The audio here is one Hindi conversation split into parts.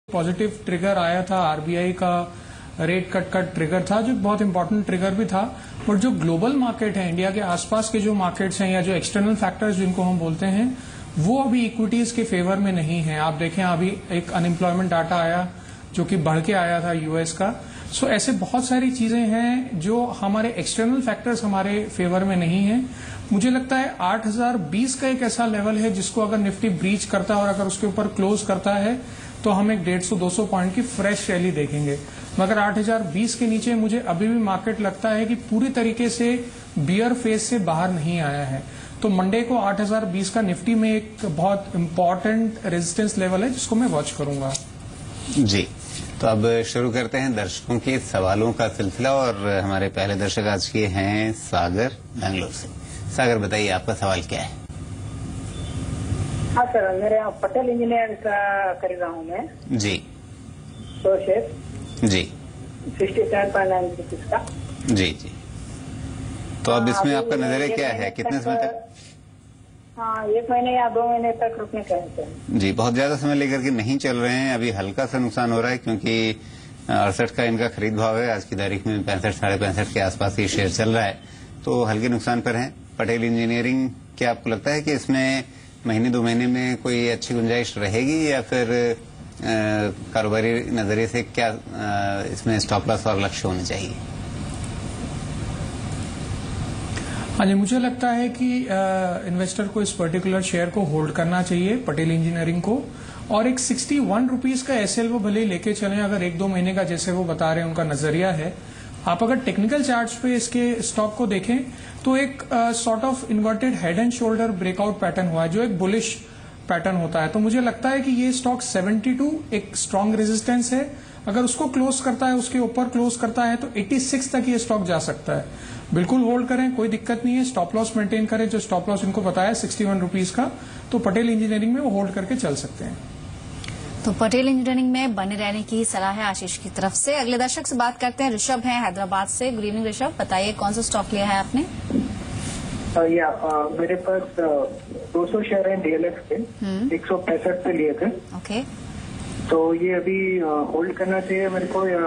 पॉजिटिव ट्रिगर आया था आरबीआई का रेट कट का ट्रिगर था, जो बहुत इंपॉर्टेंट ट्रिगर भी था। और जो ग्लोबल मार्केट है, इंडिया के आसपास के जो मार्केट्स हैं या जो एक्सटर्नल फैक्टर्स जिनको हम बोलते हैं, वो अभी इक्विटीज के फेवर में नहीं है। आप देखें, अभी एक अनएम्प्लॉयमेंट डाटा आया जो कि बढ़ के आया था यूएस का। सो ऐसे बहुत सारी चीजें हैं जो हमारे एक्सटर्नल फैक्टर्स हमारे फेवर में नहीं है। मुझे लगता है 8020 का एक ऐसा लेवल है जिसको अगर निफ्टी ब्रीच करता है और अगर उसके ऊपर क्लोज करता है तो हम एक 150-200 पॉइंट की फ्रेश रैली देखेंगे। मगर 8020 के नीचे मुझे अभी भी मार्केट लगता है कि पूरी तरीके से बियर फेज से बाहर नहीं आया है। तो मंडे को 8020 का निफ्टी में एक बहुत इंपॉर्टेंट रेजिस्टेंस लेवल है जिसको मैं वॉच करूंगा। जी, तो अब शुरू करते हैं दर्शकों के सवालों का सिलसिला। और हमारे पहले दर्शक आज के हैं सागर, बेंगलोर से। सागर, बताइए आपका सवाल क्या है? हाँ सर, मेरे यहाँ पटेल इंजीनियर का खरीदा हूँ मैं। जी। 100 शेयर। जी। 67.9 का। जी जी। तो अब इसमें आपका नजरिया क्या है, कितने समय तक? हाँ, 1 महीने या 2 महीने तक रुकने का है सर। जी, बहुत ज्यादा समय लेकर के नहीं चल रहे हैं। अभी हल्का सा नुकसान हो रहा है क्योंकि 68 का इनका खरीद भाव है। आज की तारीख में 65 साढ़े 65 के आसपास ये शेयर चल रहा है, तो हल्के नुकसान पर है। पटेल इंजीनियरिंग, क्या आपको लगता है कि इसमें महीने 2 महीने में कोई अच्छी गुंजाइश रहेगी, या फिर कारोबारी नजरिए से क्या इसमें स्टॉप लॉस और लक्ष्य होने चाहिए? हाँ जी, मुझे लगता है कि इन्वेस्टर को इस पर्टिकुलर शेयर को होल्ड करना चाहिए, पटेल इंजीनियरिंग को। और एक 61 रुपीज का एसएल वो भले लेके चलें, अगर 1-2 महीने का जैसे वो बता रहे हैं उनका नजरिया है। आप अगर टेक्निकल चार्ट्स पे इसके स्टॉक को देखें तो एक sort of inverted head and shoulder breakout pattern हुआ है, जो एक बुलिश पैटर्न होता है। तो मुझे लगता है कि ये स्टॉक 72 एक स्ट्रांग रेजिस्टेंस है। अगर उसको क्लोज करता है, उसके ऊपर क्लोज करता है, तो 86 तक ये स्टॉक जा सकता है। बिल्कुल होल्ड करें, कोई दिक्कत नहीं है। स्टॉप लॉस मेंटेन करें, जो स्टॉप लॉस इनको बताया 61 रुपीज का, तो पटेल इंजीनियरिंग में वो होल्ड करके चल सकते हैं। तो पटेल इंजीनियरिंग में बने रहने की सलाह है आशीष की तरफ से। अगले दर्शक से बात करते हैं, ऋषभ हैं हैदराबाद से। गुड इवनिंग ऋषभ, बताइए कौन सा स्टॉक लिया है आपने? मेरे पास 200 शेयर है डीएलएफ के, 165 पे लिए थे। ओके, तो ये अभी होल्ड करना चाहिए मेरे को, या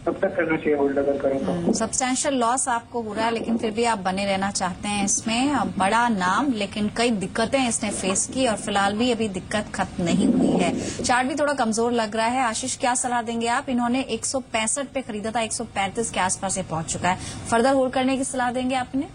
कब तक करना चाहिए होल्ड अगर करें तो? सब्सटैंशियल लॉस आपको हो रहा है, लेकिन फिर भी आप बने रहना चाहते हैं इसमें। बड़ा नाम, लेकिन कई दिक्कतें इसने फेस की और फिलहाल भी अभी दिक्कत खत्म नहीं हुई है। चार्ट भी थोड़ा कमजोर लग रहा है। आशीष, क्या सलाह देंगे आप? इन्होंने 165 पे खरीदा था, 135 के आसपास ये पहुंच चुका है। फर्दर होल्ड करने की सलाह देंगे आपने?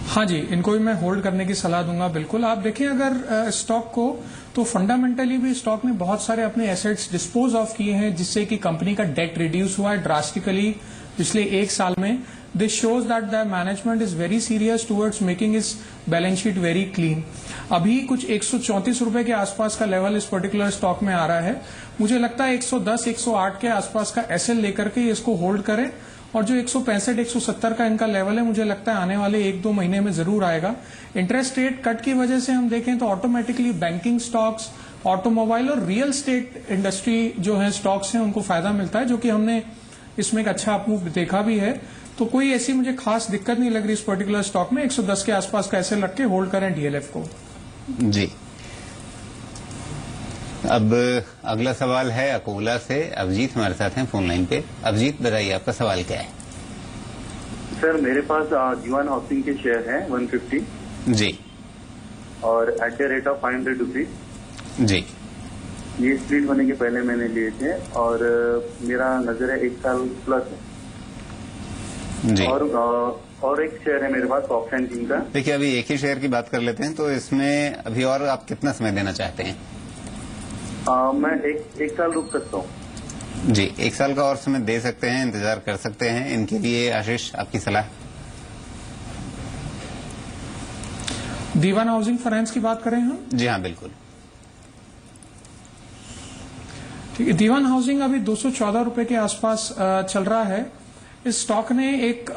हाँ जी, इनको भी मैं होल्ड करने की सलाह दूंगा। बिल्कुल, आप देखें अगर स्टॉक को, तो फंडामेंटली भी स्टॉक ने बहुत सारे अपने एसेट्स डिस्पोज ऑफ किए हैं, जिससे कि कंपनी का डेट रिड्यूस हुआ है ड्रास्टिकली पिछले 1 साल में। This shows that the management is very serious towards making is balance sheet very clean. अभी कुछ 134 रुपए के आसपास का लेवल इस पर्टिकुलर स्टॉक में आ रहा है। मुझे लगता है 110-108 के आसपास का एसएल लेकर के इसको होल्ड करें। और जो 165-170 का इनका लेवल है, मुझे लगता है आने वाले 1-2 महीने में जरूर आएगा। इंटरेस्ट रेट कट की वजह से हम देखें तो ऑटोमेटिकली बैंकिंग स्टॉक्स, ऑटोमोबाइल और रियल स्टेट इंडस्ट्री जो है स्टॉक्स हैं, उनको फायदा मिलता है, जो कि हमने इसमें एक अच्छा अपमूव देखा भी है। तो कोई ऐसी मुझे खास दिक्कत नहीं लग रही इस पर्टिकुलर स्टॉक में। 110 के आसपास का ऐसे लग के होल्ड करें डीएलएफ को। जी। अब अगला सवाल है अकोला से। अभिजीत हमारे साथ हैं फोन लाइन पे। अभिजीत, बताइए आपका सवाल क्या है? सर, मेरे पास जीवन हाउसिंग के शेयर हैं 150। जी। और at the rate of 500 rupees. जी। ये स्प्लिट होने के पहले मैंने लिए थे, और मेरा नजर है 1 साल प्लस है। जी। और एक शेयर है मेरे पास ऑप्शन किंग का। देखिए, अभी एक ही शेयर की बात कर लेते हैं, तो इसमें अभी और आप कितना समय देना चाहते हैं? मैं एक साल रुक सकता हूँ। जी, 1 साल का और समय दे सकते हैं, इंतजार कर सकते हैं। इनके लिए आशीष, आपकी सलाह? दीवान हाउसिंग फाइनेंस की बात करें हम? जी हाँ, बिल्कुल। ठीक है, दीवान हाउसिंग अभी 214 रुपए के आसपास चल रहा है। इस स्टॉक ने एक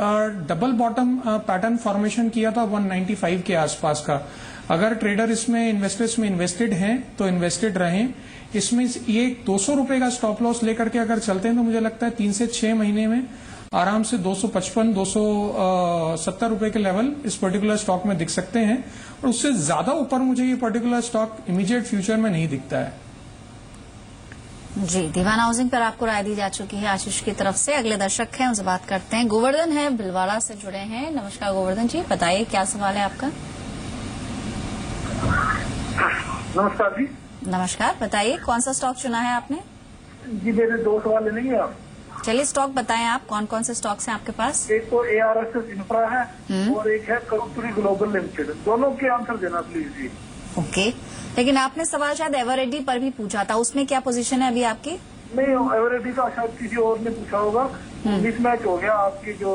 डबल बॉटम पैटर्न फॉर्मेशन किया था 195 के आसपास का। अगर ट्रेडर इसमें इन्वेस्टर्स में इन्वेस्टेड हैं तो इन्वेस्टेड रहें। इसमें ये 200 रुपए का स्टॉप लॉस लेकर के अगर चलते हैं तो मुझे लगता है 3 से 6 महीने में आराम से 255-270 रुपए के लेवल इस पर्टिकुलर स्टॉक में दिख सकते हैं। और उससे ज्यादा ऊपर मुझे ये पर्टिकुलर स्टॉक इमीडिएट फ्यूचर में नहीं दिखता है। जी, दीवान हाउसिंग पर आपको राय दी जा चुकी है आशीष की तरफ से। अगले दर्शक हैं, उनसे बात करते हैं। गोवर्धन है, भिलवाड़ा से जुड़े हैं। नमस्कार गोवर्धन जी, बताइए क्या सवाल है आपका। नमस्कार जी। नमस्कार, बताइए कौन सा स्टॉक चुना है आपने। जी मेरे 2 सवाल लेंगे आप। चलिए स्टॉक बताएं आप, कौन कौन से स्टॉक्स हैं आपके पास। एक तो ARSS इंफ्रा है और एक है करुपुरी ग्लोबल लिमिटेड। दोनों के आंसर देना प्लीज जी। ओके, लेकिन आपने सवाल शायद एवरेडी पर भी पूछा था, उसमें क्या पोजीशन है अभी आपकी। नहीं, एवरेडी का शायद किसी और ने पूछा होगा, मिसमैच हो गया। आपकी जो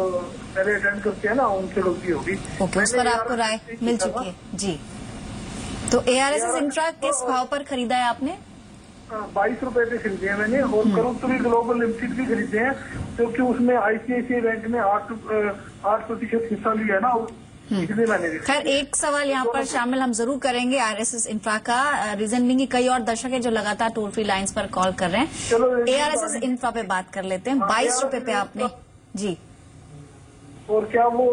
पहले अटेंड करते हैं ना, उनसे गलती होगी। ओके, उस पर आपको राय मिल चुकी है जी। तो ARSS इंफ्रा किस भाव पर खरीदा है आपने। 22 रुपए पे खरीदे हैं मैंने, और करुपुरी ग्लोबल लिमिटेड भी खरीदे हैं, क्योंकि उसमें ICICI बैंक ने 8% हिस्सा लिया है ना, इसलिए मैंने भी। खैर, एक सवाल यहाँ पर शामिल हम जरूर करेंगे ARSS इंफ्रा का। रीजन भी कई और दर्शक है जो लगातार टोल फ्री लाइंस पर कॉल कर रहे हैं। चलो, ARSS इंफ्रा पे बात कर लेते हैं। 22 रुपए पे आपने जी। और क्या वो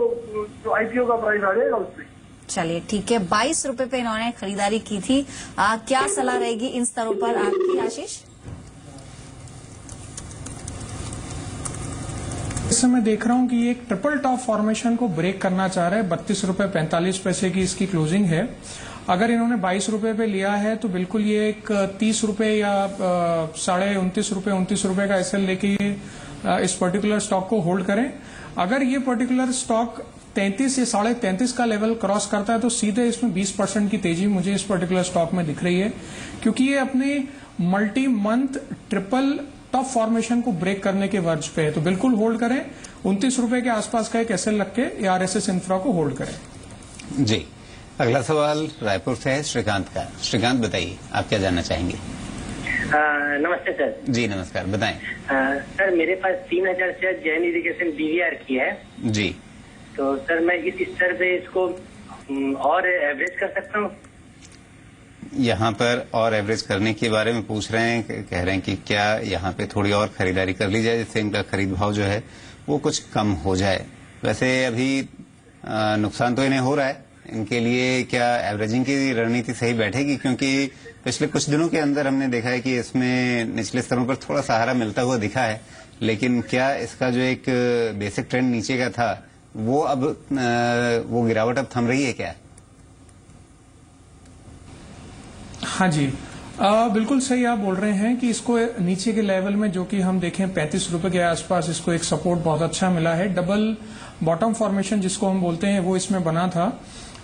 जो IPO का प्राइस आ जाएगा उससे। चलिए ठीक है, 22 रुपए पे इन्होंने खरीदारी की थी। क्या सलाह रहेगी इन स्तरों पर आपकी आशीष। इस समय देख रहा हूं कि ये एक ट्रिपल टॉप फॉर्मेशन को ब्रेक करना चाह रहा है। 32 रुपए 45 पैसे की इसकी क्लोजिंग है। अगर इन्होंने 22 रुपए पे लिया है तो बिल्कुल ये एक 30 रुपए या 29 रुपए का एसएल लेके ये इस पर्टिकुलर स्टॉक को होल्ड करें। अगर ये पर्टिकुलर स्टॉक 33 या 33.5 का लेवल क्रॉस करता है तो सीधे इसमें 20% की तेजी मुझे इस पर्टिकुलर स्टॉक में दिख रही है, क्योंकि ये अपने multi month triple top formation को ब्रेक करने के वर्ज पे है। तो बिल्कुल होल्ड करें। 29 रुपए के आसपास का एक एसएल रख के ARSS इंफ्रा को होल्ड करें। जी, अगला सवाल रायपुर से है, श्रीकांत का। श्रीकांत बताइए, आप क्या जानना चाहेंगे। नमस्ते सर। जी नमस्कार, बताएं। सर मेरे पास 3000 शेयर जैन इरिगेशन BVR की है। जी, तो सर मैं इस स्तर पे इसको और एवरेज कर सकता हूँ। यहाँ पर और एवरेज करने के बारे में पूछ रहे हैं, कह रहे हैं कि क्या यहाँ पे थोड़ी और खरीदारी कर ली जाए जिससे इनका खरीद भाव जो है वो कुछ कम हो जाए। वैसे अभी नुकसान तो इन्हें हो रहा है, इनके लिए क्या एवरेजिंग की रणनीति सही बैठेगी, क्योंकि पिछले कुछ दिनों के अंदर हमने देखा है कि इसमें निचले स्तरों पर थोड़ा सहारा मिलता हुआ दिखा है, लेकिन क्या इसका जो एक बेसिक ट्रेंड नीचे का था वो अब वो गिरावट अब थम रही है क्या। हाँ जी, बिल्कुल सही आप बोल रहे हैं कि इसको नीचे के लेवल में जो कि हम देखें 35 रुपए के आसपास इसको एक सपोर्ट बहुत अच्छा मिला है। डबल बॉटम फॉर्मेशन जिसको हम बोलते हैं वो इसमें बना था।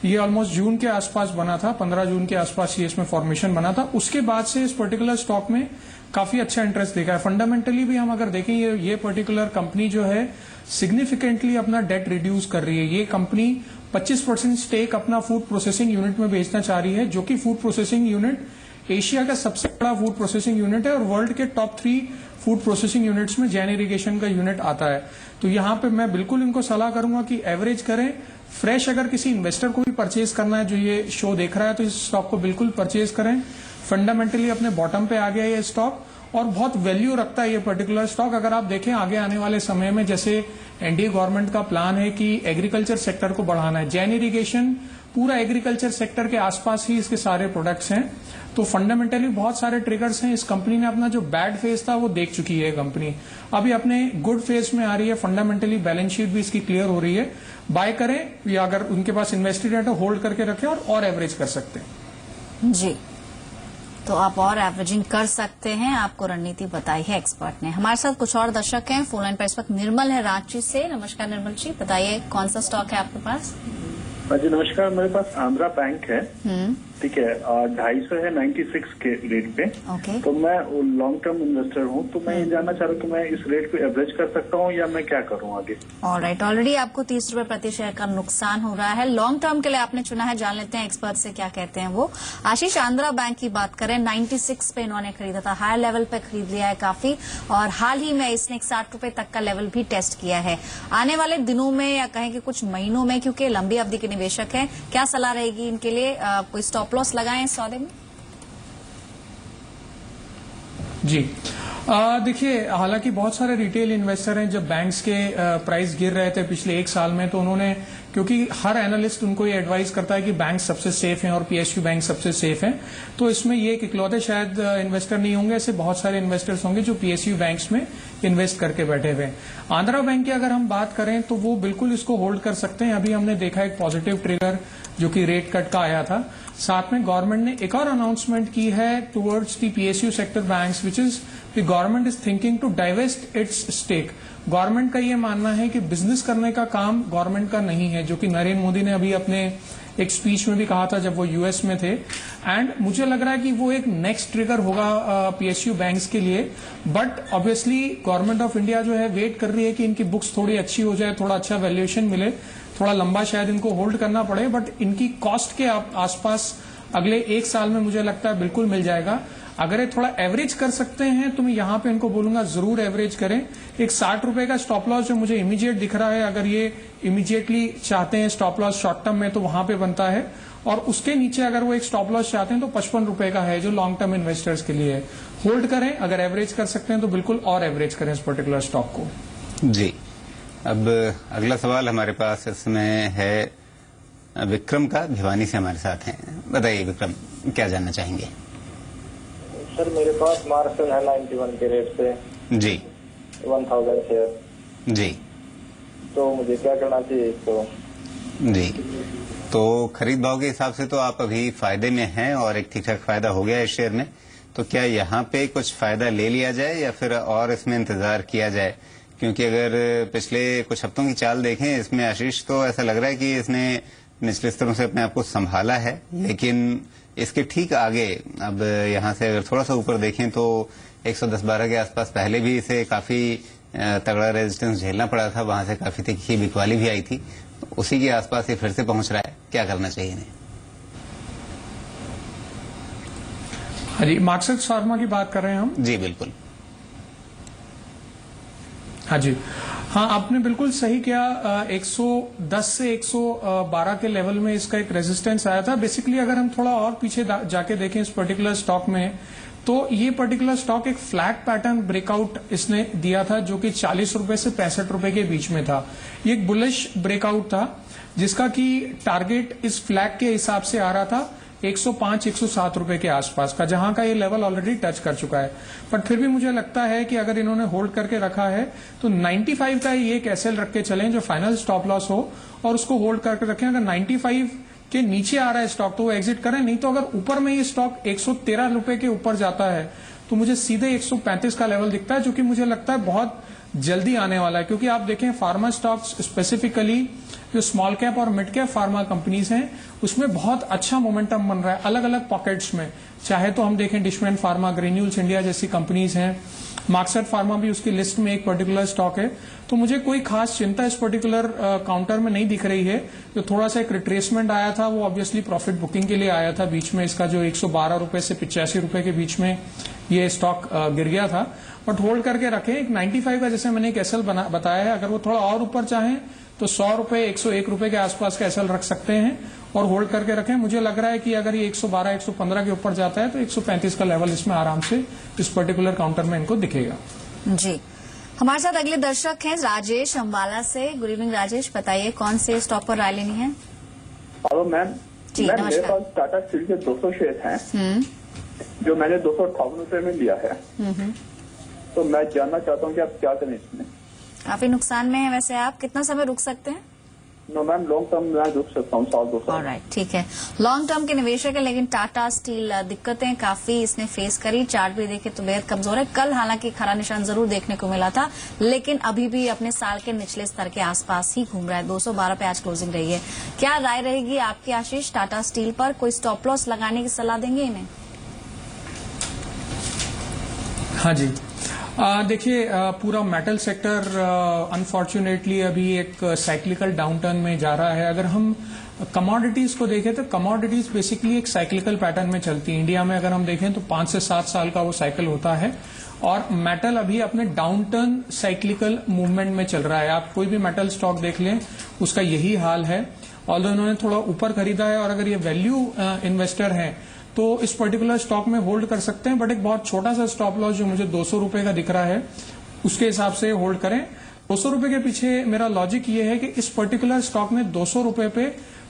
ये ऑलमोस्ट जून के आसपास बना था, 15 जून के आसपास ये इसमें फॉर्मेशन बना था। उसके बाद से इस पर्टिकुलर स्टॉक में काफी अच्छा इंटरेस्ट देखा है। फंडामेंटली भी हम अगर देखें ये पर्टिकुलर कंपनी जो है सिग्निफिकेंटली अपना डेट रिड्यूस कर रही है। ये कंपनी 25% स्टेक अपना फूड प्रोसेसिंग यूनिट में बेचना चाह रही है, जो कि फूड प्रोसेसिंग यूनिट एशिया का सबसे बड़ा फूड प्रोसेसिंग यूनिट है और वर्ल्ड के टॉप 3 फूड प्रोसेसिंग यूनिट्स में जैन इरिगेशन का यूनिट आता है। तो यहाँ पे मैं बिल्कुल इनको सलाह करूंगा कि एवरेज करें। फ्रेश अगर किसी इन्वेस्टर को भी परचेज करना है जो ये शो देख रहा है तो इस स्टॉक को बिल्कुल परचेज करें। फंडामेंटली अपने बॉटम पे आ गया ये स्टॉक और बहुत वैल्यू रखता है ये पर्टिकुलर स्टॉक। अगर आप देखें आगे आने वाले समय में, जैसे एनडीए गवर्नमेंट का प्लान है कि एग्रीकल्चर सेक्टर को बढ़ाना है, जैन इरिगेशन पूरा एग्रीकल्चर सेक्टर के आसपास ही इसके सारे प्रोडक्ट्स हैं। तो फंडामेंटली बहुत सारे ट्रिगर्स हैं। इस कंपनी ने अपना जो बैड फेज था वो देख चुकी है कंपनी, अभी अपने गुड फेज में आ रही है। फंडामेंटली बैलेंस शीट भी इसकी क्लियर हो रही है। बाय करें या अगर उनके पास इन्वेस्टेड है तो होल्ड करके रखें और एवरेज कर सकते हैं। जी, तो आप और एवरेजिंग कर सकते हैं, आपको रणनीति बताई है एक्सपर्ट ने। हमारे साथ कुछ और दर्शक हैं फोन लाइन पर इस वक्त। निर्मल है रांची से। नमस्कार निर्मल जी, बताइए कौन सा स्टॉक है आपके पास। जी नमस्कार, मेरे पास आंध्रा बैंक है, ठीक है, 250 है 96 के रेट पे। ओके। तो मैं लॉन्ग टर्म इन्वेस्टर हूँ, तो मैं ये जानना चाह रहा हूँ कि मैं इस रेट पे एवरेज कर सकता हूँ या मैं क्या करूँ आगे। ऑलराइट, ऑलरेडी आपको 30 रुपए प्रति शेयर का नुकसान हो रहा है। लॉन्ग टर्म के लिए आपने चुना है, जान लेते हैं एक्सपर्ट से क्या कहते हैं वो। आशीष, आंध्रा बैंक की बात करें, 96 पे इन्होंने खरीदा था, हायर लेवल पे खरीद लिया है काफी, और हाल ही में इसने 60 रुपए तक का लेवल भी टेस्ट किया है। आने वाले दिनों में या कहें कि कुछ महीनों में, क्योंकि लंबी अवधि के निवेशक हैं, क्या सलाह रहेगी इनके लिए। कोई स्टॉप लॉस लगाएं इस सौदे में। जी, देखिए, हालांकि बहुत सारे रिटेल इन्वेस्टर हैं, जब बैंक्स के प्राइस गिर रहे थे पिछले 1 साल में, तो उन्होंने क्योंकि हर एनालिस्ट उनको ये एडवाइस करता है कि बैंक सबसे सेफ हैं और पीएसयू बैंक सबसे सेफ हैं। तो इसमें ये एक इकलौते शायद इन्वेस्टर नहीं होंगे, ऐसे बहुत सारे इन्वेस्टर्स होंगे जो पीएसयू बैंक्स में इन्वेस्ट करके बैठे हुए हैं। आंध्रा बैंक की अगर हम बात करें तो वो बिल्कुल इसको होल्ड कर सकते हैं। अभी हमने देखा एक पॉजिटिव ट्रिगर जो कि रेट कट का आया था। साथ में गवर्नमेंट ने एक और अनाउंसमेंट की है towards the PSU sector banks, which is the government is thinking to divest its stake. Government का ये मानना है कि बिजनेस करने का काम गवर्नमेंट का नहीं है, जो कि नरेंद्र मोदी ने अभी अपने एक स्पीच में भी कहा था जब वो यूएस में थे। एंड मुझे लग रहा है कि वो एक नेक्स्ट ट्रिगर होगा पीएसयू बैंक्स के लिए। But obviously government of India जो है वेट कर रही है कि इनकी बुक्स थोड़ी अच्छी हो जाए, थोड़ा अच्छा वैल्यूएशन मिले, थोड़ा लंबा शायद इनको होल्ड करना पड़े, बट इनकी कॉस्ट के आसपास अगले एक साल में मुझे लगता है बिल्कुल मिल जाएगा। अगर ये थोड़ा एवरेज कर सकते हैं तो मैं यहां पे इनको बोलूंगा जरूर एवरेज करें। एक 60 रुपए का स्टॉप लॉस जो मुझे इमीडिएट दिख रहा है, अगर ये इमीडिएटली चाहते हैं स्टॉप लॉस शॉर्ट टर्म में तो वहां पे बनता है, और उसके नीचे अगर वो एक स्टॉप लॉस चाहते हैं तो 55 रुपए का है जो लॉन्ग टर्म इन्वेस्टर्स के लिए है। होल्ड करें, अगर एवरेज कर सकते हैं तो बिल्कुल और एवरेज करें इस पर्टिकुलर स्टॉक को। जी, अब अगला सवाल हमारे पास इसमें है विक्रम का, भिवानी से हमारे साथ हैं। बताइए विक्रम, क्या जानना चाहेंगे? सर मेरे पास मार्शल है 91 के रेट पे जी 1000 शेयर। जी, तो मुझे क्या करना चाहिए इसको? जी, तो खरीद भाव के हिसाब से तो आप अभी फायदे में हैं और एक ठीक ठाक फायदा हो गया है शेयर में। तो क्या यहाँ पे कुछ फायदा ले लिया जाए या फिर और इसमें इंतजार किया जाए? क्योंकि अगर पिछले कुछ हफ्तों की चाल देखें इसमें आशीष, तो ऐसा लग रहा है कि इसने निचले स्तरों से अपने आप को संभाला है, लेकिन इसके ठीक आगे अब यहां से अगर थोड़ा सा ऊपर देखें तो 110-12 के आसपास पहले भी इसे काफी तगड़ा रेजिस्टेंस झेलना पड़ा था, वहां से काफी तीखी बिकवाली भी आई थी। तो उसी के आसपास ये फिर से पहुंच रहा है, क्या करना चाहिए इन्हें? हाँ जी, मार्क्सवाइड फार्मा की बात कर रहे हैं हम। जी बिल्कुल। हाँ जी, हाँ आपने बिल्कुल सही किया। 110 से 112 के लेवल में इसका एक रेजिस्टेंस आया था। बेसिकली अगर हम थोड़ा और पीछे जाके देखें इस पर्टिकुलर स्टॉक में, तो ये पर्टिकुलर स्टॉक एक फ्लैट पैटर्न ब्रेकआउट इसने दिया था जो कि 40 रुपए से 65 रुपए के बीच में था। ये एक बुलिश ब्रेकआउट था जिसका कि टारगेट इस फ्लैग के हिसाब से आ रहा था 105-107 रुपए के आसपास का, जहां का ये लेवल ऑलरेडी टच कर चुका है। बट फिर भी मुझे लगता है कि अगर इन्होंने होल्ड करके रखा है तो 95 का ये एक एसएल रख के चलें जो फाइनल स्टॉप लॉस हो, और उसको होल्ड करके रखें। अगर 95 के नीचे आ रहा है स्टॉक तो वो एग्जिट करें, नहीं तो अगर ऊपर में ये स्टॉक 113 रुपए के ऊपर जाता है तो मुझे सीधे 135 का लेवल दिखता है, जो कि मुझे लगता है बहुत जल्दी आने वाला है। क्योंकि आप देखें फार्मा स्टॉक्स स्पेसिफिकली जो स्मॉल कैप और मिड कैप फार्मा कंपनीज हैं उसमें बहुत अच्छा मोमेंटम बन रहा है अलग अलग पॉकेट्स में। चाहे तो हम देखें डिशमैन फार्मा, ग्रेन्यूल्स इंडिया जैसी कंपनीज हैं, मार्क्सवाइड फार्मा भी उसकी लिस्ट में एक पर्टिकुलर स्टॉक है। तो मुझे कोई खास चिंता इस पर्टिकुलर काउंटर में नहीं दिख रही है। जो थोड़ा सा एक रिट्रेसमेंट आया था वो ऑब्वियसली प्रॉफिट बुकिंग के लिए आया था बीच में, इसका जो 112 रुपए से 85 रुपए के बीच में ये स्टॉक गिर गया था। बट होल्ड करके रखें। एक 95 का जैसे मैंने एक एसएल बताया है, अगर वो थोड़ा और ऊपर चाहें तो 100 रुपए 101 रुपए के आसपास का एसएल रख सकते हैं और होल्ड करके रखें। मुझे लग रहा है कि अगर ये 112-115 के ऊपर जाता है तो 135 का लेवल इसमें आराम से इस पर्टिकुलर काउंटर में इनको दिखेगा। जी, हमारे साथ अगले दर्शक हैं राजेश अंबाला से। गुड इवनिंग राजेश, बताइए कौन से स्टॉक पर राय लेनी है? Hello ma'am. जी मेरे नमस्कार। पास टाटा स्टील के 200 शेयर हैं जो मैंने 258 रुपए में लिया है। तो मैं जानना चाहता हूँ कि आप क्या करें इसमें। काफी नुकसान में है वैसे, आप कितना समय रुक सकते हैं? नो मैम, लॉन्ग टर्म मैं रुक सकता हूँ 1-2 साल। ऑलराइट, ठीक है। लॉन्ग टर्म के निवेशक है, लेकिन टाटा स्टील दिक्कतें काफी इसने फेस करी। चार्ट भी देखे तो बेहद कमजोर है। कल हालांकि खरा निशान जरूर देखने को मिला था, लेकिन अभी भी अपने साल के निचले स्तर के आसपास ही घूम रहा है। 212 पे आज क्लोजिंग रही है। क्या राय रहेगी आपकी आशीष टाटा स्टील पर? कोई स्टॉप लॉस लगाने की सलाह देंगे इन्हें? हाँ जी, देखिए पूरा मेटल सेक्टर अनफॉर्चुनेटली अभी एक साइक्लिकल डाउनटर्न में जा रहा है। अगर हम कमोडिटीज को देखें तो कमोडिटीज बेसिकली एक साइक्लिकल पैटर्न में चलती है। इंडिया में अगर हम देखें तो 5 से 7 साल का वो साइकिल होता है, और मेटल अभी अपने डाउनटर्न साइक्लिकल मूवमेंट में चल रहा है। आप कोई भी मेटल स्टॉक देख लें उसका यही हाल है। ऑल्दो इन्होंने थोड़ा ऊपर खरीदा है, और अगर ये वैल्यू इन्वेस्टर हैं तो इस पर्टिकुलर स्टॉक में होल्ड कर सकते हैं। बट एक बहुत छोटा सा स्टॉप लॉस जो मुझे 200 रुपए का दिख रहा है उसके हिसाब से होल्ड करें। 200 रुपए के पीछे मेरा लॉजिक ये है कि इस पर्टिकुलर स्टॉक ने 200 रुपए पे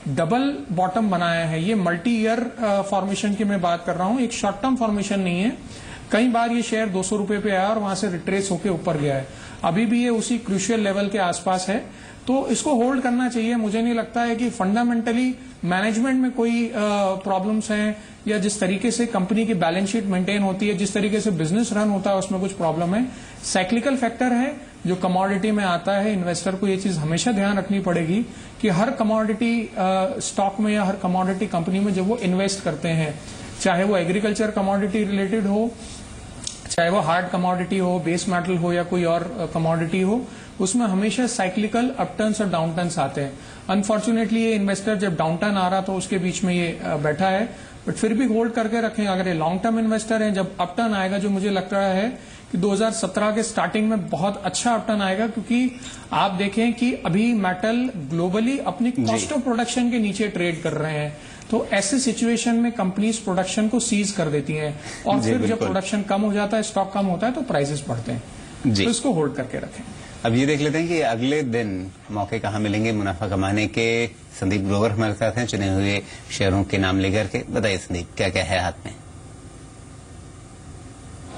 डबल बॉटम बनाया है। ये मल्टी ईयर फॉर्मेशन की मैं बात कर रहा हूं, एक शॉर्ट टर्म फॉर्मेशन नहीं है। कई बार ये शेयर 200 रुपए पे आया और वहां से रिट्रेस होकर ऊपर गया है। अभी भी ये उसी क्रूशियल लेवल के आसपास है, तो इसको होल्ड करना चाहिए। मुझे नहीं लगता है कि फंडामेंटली मैनेजमेंट में कोई प्रॉब्लम्स हैं या जिस तरीके से कंपनी की बैलेंस शीट मेंटेन होती है, जिस तरीके से बिजनेस रन होता है, उसमें कुछ प्रॉब्लम है। साइक्लिकल फैक्टर है जो कमोडिटी में आता है। इन्वेस्टर को ये चीज हमेशा ध्यान रखनी पड़ेगी कि हर कमोडिटी स्टॉक में या हर कमोडिटी कंपनी में जब वो इन्वेस्ट करते हैं, चाहे वो एग्रीकल्चर कमोडिटी रिलेटेड हो, चाहे वो हार्ड कमोडिटी हो, बेस मेटल हो या कोई और कमोडिटी हो, उसमें हमेशा साइक्लिकल अपटर्न्स और डाउनटर्न्स आते हैं। अनफॉर्चुनेटली ये इन्वेस्टर जब डाउनटर्न आ रहा तो उसके बीच में ये बैठा है, बट फिर भी होल्ड करके रखें। अगर ये लॉन्ग टर्म इन्वेस्टर हैं, जब अपटर्न आएगा, जो मुझे लग रहा है कि 2017 के स्टार्टिंग में बहुत अच्छा अपटर्न आएगा, क्योंकि आप देखें कि अभी मेटल ग्लोबली अपनी कॉस्ट ऑफ प्रोडक्शन के नीचे ट्रेड कर रहे हैं। तो ऐसे सिचुएशन में कंपनीज प्रोडक्शन को सीज कर देती हैं और फिर जब प्रोडक्शन कम हो जाता है, स्टॉक कम होता है, तो प्राइसेस बढ़ते हैं। तो इसको होल्ड करके रखें। अब ये देख लेते हैं कि अगले दिन मौके कहाँ मिलेंगे मुनाफा कमाने के। संदीप ग्रोवर हमारे साथ हैं चुने हुए शेयरों के नाम लेकर के। बताइए संदीप, क्या क्या है हाथ में?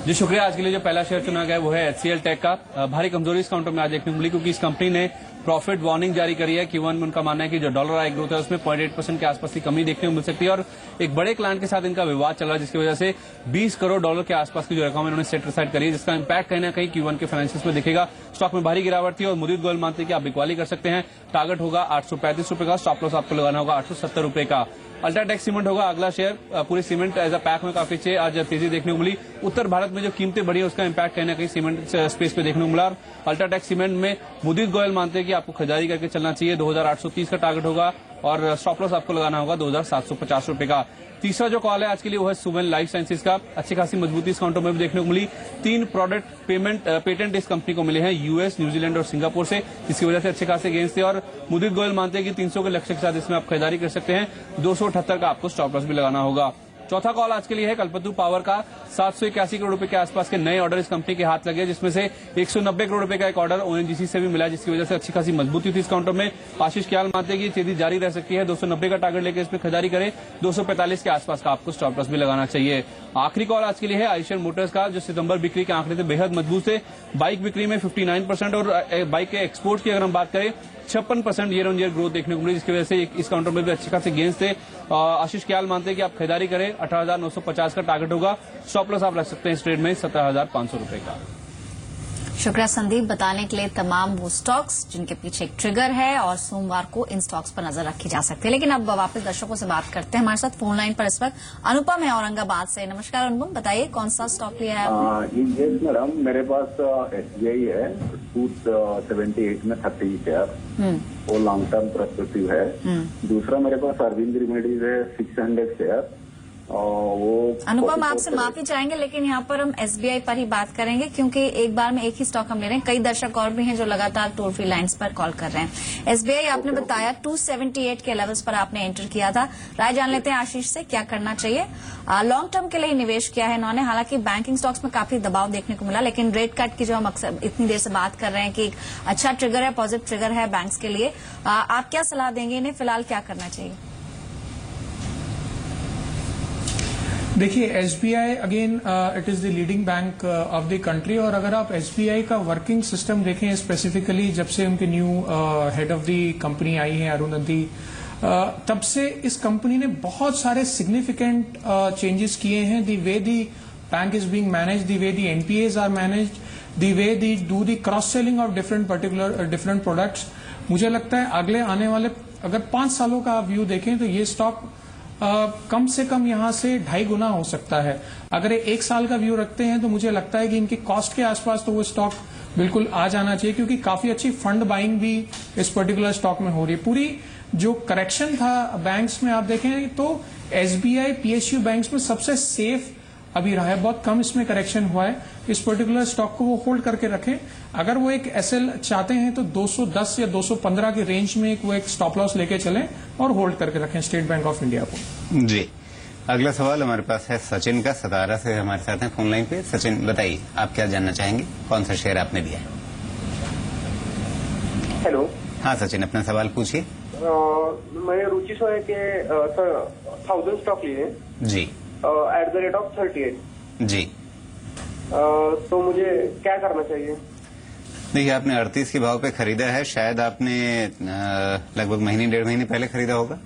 जी शुक्रिया। आज के लिए जो पहला शेयर चुना गया वो है HCL टेक का। भारी कमजोरी इस काउंटर में आज देखने को मिली, क्योंकि इस कंपनी ने प्रॉफिट वार्निंग जारी करी है। Q1 में उनका मानना है कि जो डॉलर आई ग्रोथ है उसमें 0.8% के आसपास की कमी देखने को मिल सकती है, और एक बड़े क्लाइंट के साथ इनका विवाद चल रहा है, जिसकी वजह से $20 करोड़ के आसपास की जो रकम इन्होंने सेट असाइड करी है, जिसका इंपैक्ट कहीं ना कहीं Q1 के फाइनेंशियल्स में दिखेगा। स्टॉक में भारी गिरावट थी और मुदीत गोयल मानते हैं कि आप बिकवाली कर सकते हैं। टारगेट होगा 835 रुपए का, स्टॉप लॉस आपको लगाना होगा 870 रुपए का। अल्ट्राटेक सीमेंट होगा अगला शेयर। पूरी सीमेंट एज अ पैक में काफी अच्छी आज तेजी देखने को मिली। उत्तर भारत में जो कीमतें बढ़ी है उसका इंपैक्ट कहीं ना कहीं सीमेंट स्पेस पे देखने को मिला। अल्ट्राटेक सीमेंट में मुदीत गोयल मानते हैं कि आपको खरीदारी करके चलना चाहिए। 2830 का टारगेट होगा और स्टॉप लॉस आपको लगाना होगा 2750 रुपए का। तीसरा जो कॉल है आज के लिए वो है सुवेन लाइफ साइंसेज का। अच्छी खासी मजबूती इस काउंटर में भी देखने को मिली। 3 प्रोडक्ट पेटेंट इस कंपनी को मिले हैं यूएस, न्यूजीलैंड और सिंगापुर से, जिसकी वजह से अच्छे खासे गेंस थे। और मुदीत गोयल मानते हैं कि 300 के लक्ष्य के साथ इसमें आप खरीदारी कर सकते हैं। 278 का आपको स्टॉप लॉस भी लगाना होगा। चौथा कॉल आज के लिए है कल्पतरू पावर का। 781 करोड़ रुपए के आसपास के नए ऑर्डर इस कंपनी के हाथ लगे, जिसमें से 190 करोड़ रुपए का एक ऑर्डर ओएनजीसी से भी मिला, जिसकी वजह से अच्छी खासी मजबूती थी इस काउंटर में। आशीष क्याल मानते हैं कि तेजी जारी रह सकती है। 290 का टारगेट लेकर इसमें खरीदारी करें। 245 के आसपास का आपको स्टॉप लॉस भी लगाना चाहिए। आखिरी कॉल आज के लिए है आइशर मोटर्स का, जो सितंबर बिक्री के आंकड़े थे बेहद मजबूत थे। बाइक बिक्री में 59% और बाइक के एक्सपोर्ट की अगर हम बात करें 56% ईयर ऑन ईयर ग्रोथ देखने को मिली, जिसकी वजह से इस काउंटर में भी अच्छे खासे गेंस थे। आशीष क्याल मानते हैं कि आप खरीदारी करें। 18,950 का टारगेट होगा। स्टॉप लॉस आप रख सकते हैं इस ट्रेड में 17,500 रुपए का। शुक्रिया संदीप, बताने के लिए तमाम वो स्टॉक्स जिनके पीछे एक ट्रिगर है और सोमवार को इन स्टॉक्स पर नजर रखी जा सकती है। लेकिन अब वापस दर्शकों से बात करते हैं। हमारे साथ फोन लाइन पर इस वक्त अनुपम है औरंगाबाद से। नमस्कार अनुपम, बताइए कौन सा स्टॉक लिया है आपने? यस मैडम, मेरे पास SBI है 278 में 30 शेयर, वो लॉन्ग टर्म पर्सपेक्टिव है। दूसरा मेरे पास अरविंद रेमेडीज है 600 शेयर, वो अनुपम आपसे माफी चाहेंगे लेकिन यहाँ पर हम SBI पर ही बात करेंगे, क्योंकि एक बार में एक ही स्टॉक हम ले रहे हैं। कई दर्शक और भी हैं जो लगातार टोल फ्री लाइंस पर कॉल कर रहे हैं। SBI आपने बताया 278 के लेवल्स पर आपने एंटर किया था। राय जान लेते हैं आशीष से, क्या करना चाहिए? लॉन्ग टर्म के लिए निवेश किया है इन्होंने। हालांकि बैंकिंग स्टॉक्स में काफी दबाव देखने को मिला, लेकिन रेट कट की जो हम अक्सर इतनी देर से बात कर रहे हैं कि एक अच्छा ट्रिगर है, पॉजिटिव ट्रिगर है बैंक्स के लिए। आप क्या सलाह देंगे इन्हें? फिलहाल क्या करना चाहिए? देखिए SBI again it is the leading bank of the country, और अगर आप SBI का वर्किंग सिस्टम देखें स्पेसिफिकली जब से उनके new head of the company आई है अरुंधति, तब से इस कंपनी ने बहुत सारे सिग्निफिकेंट चेंजेस किए हैं। The way the bank is being managed, the way the NPAs are managed, the way the do the cross selling of different products. मुझे लगता है अगले आने वाले अगर 5 सालों का व्यू देखें तो ये स्टॉक कम से कम यहां से 2.5 गुना हो सकता है। अगर 1 साल का व्यू रखते हैं तो मुझे लगता है कि इनकी कॉस्ट के आसपास तो वो स्टॉक बिल्कुल आ जाना चाहिए, क्योंकि काफी अच्छी फंड बाइंग भी इस पर्टिकुलर स्टॉक में हो रही है। पूरी जो करेक्शन था बैंक्स में आप देखें तो SBI PSU बैंक्स में सबसे सेफ अभी रहा है, बहुत कम इसमें करेक्शन हुआ है। इस पर्टिकुलर स्टॉक को वो होल्ड करके रखें। अगर वो एक SL चाहते हैं तो 210 या 215 की रेंज में वो एक स्टॉप लॉस लेके चलें और होल्ड करके रखें स्टेट बैंक ऑफ इंडिया को। जी, अगला सवाल हमारे पास है सचिन का, सतारा से हमारे साथ हैं फोन लाइन पे। सचिन बताइए, आप क्या जानना चाहेंगे? कौन सा शेयर आपने लिया है? हेलो। हाँ सचिन, अपना सवाल पूछिए। मैं रुचि सोया के 1000 स्टॉक लिए जी एट द रेट ऑफ 38। जी। तो मुझे क्या करना चाहिए? देखिए, आपने 38 के भाव पे खरीदा है, शायद आपने लगभग महीने 1.5 महीने पहले खरीदा होगा।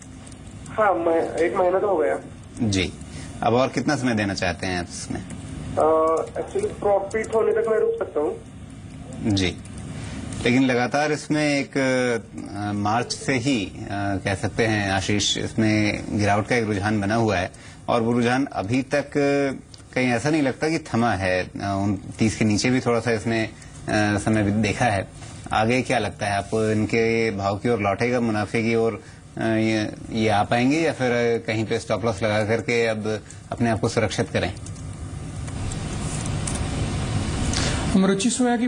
हाँ, मैं 1 महीना तो हो गया। जी। अब और कितना समय देना चाहते हैं आप इसमें? एक्चुअली प्रॉफिट होने तक मैं रुक सकता हूँ। जी, लेकिन लगातार इसमें एक मार्च से ही कह सकते हैं आशीष, इसमें गिरावट का एक रुझान बना हुआ है और वो रुझान अभी तक कहीं ऐसा नहीं लगता कि थमा है। 29 के नीचे भी थोड़ा सा इसने समय देखा है। आगे क्या लगता है आपको, इनके भाव की ओर लौटेगा, मुनाफे की ओर ये आ पाएंगे या फिर कहीं पे स्टॉप लॉस लगा करके अब अपने आप को सुरक्षित करें? हम रुचि सोया की